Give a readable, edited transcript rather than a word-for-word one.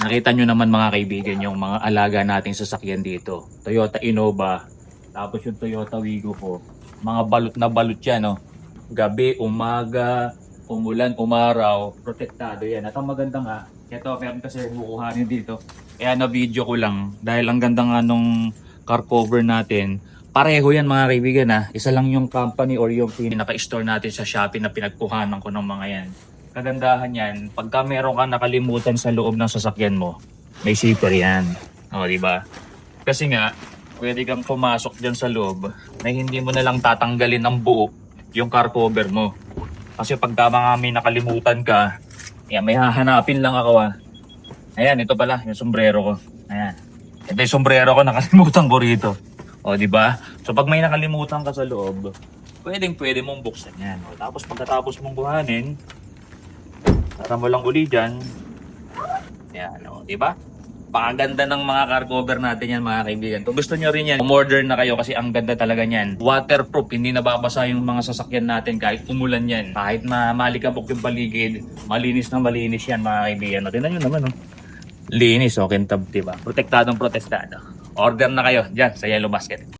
Nakita nyo naman mga kaibigan yung mga alaga nating sasakyan dito. Toyota Innova, tapos yung Toyota Wigo ko. Mga balot na balot yan, no? Gabi, umaga, umulan, umaraw, protektado yan. At ang maganda nga, ito, meron kasi kukuhanin dito. Kaya na-video ko lang, dahil ang ganda nga nung car cover natin, pareho yan mga kaibigan ha. Isa lang yung company or yung pinaka-store natin sa Shopee na pinagkuhanan ko ng mga yan. Kagandahan yan, pagka meron ka nakalimutan sa loob ng sasakyan mo, may zipper yan. O, diba? Kasi nga, pwede kang pumasok dyan sa loob na hindi mo na lang tatanggalin ng buo yung car cover mo. Kasi pagka mga may nakalimutan ka, yan, may hahanapin lang ako ha. Ayan, ito pala, yung sombrero ko. Ayan. Ito yung sombrero ko, nakalimutan ko rito. O, diba? So, pag may nakalimutan ka sa loob, pwede mong buksan yan. O, tapos pagkatapos mong buhanin, tara mo lang uli dyan. Yan, o, diba? Pakaganda ng mga car cover natin yan mga kaibigan. Kung gusto nyo rin yan, modern na kayo kasi ang ganda talaga yan. Waterproof, hindi nababasa yung mga sasakyan natin kahit umulan yan. Kahit malikabok yung paligid, malinis na malinis yan mga kaibigan. Tingnan nyo naman, oh. Linis, okay, tab, diba? Protektadong protestado. Order na kayo dyan sa Yellow Basket.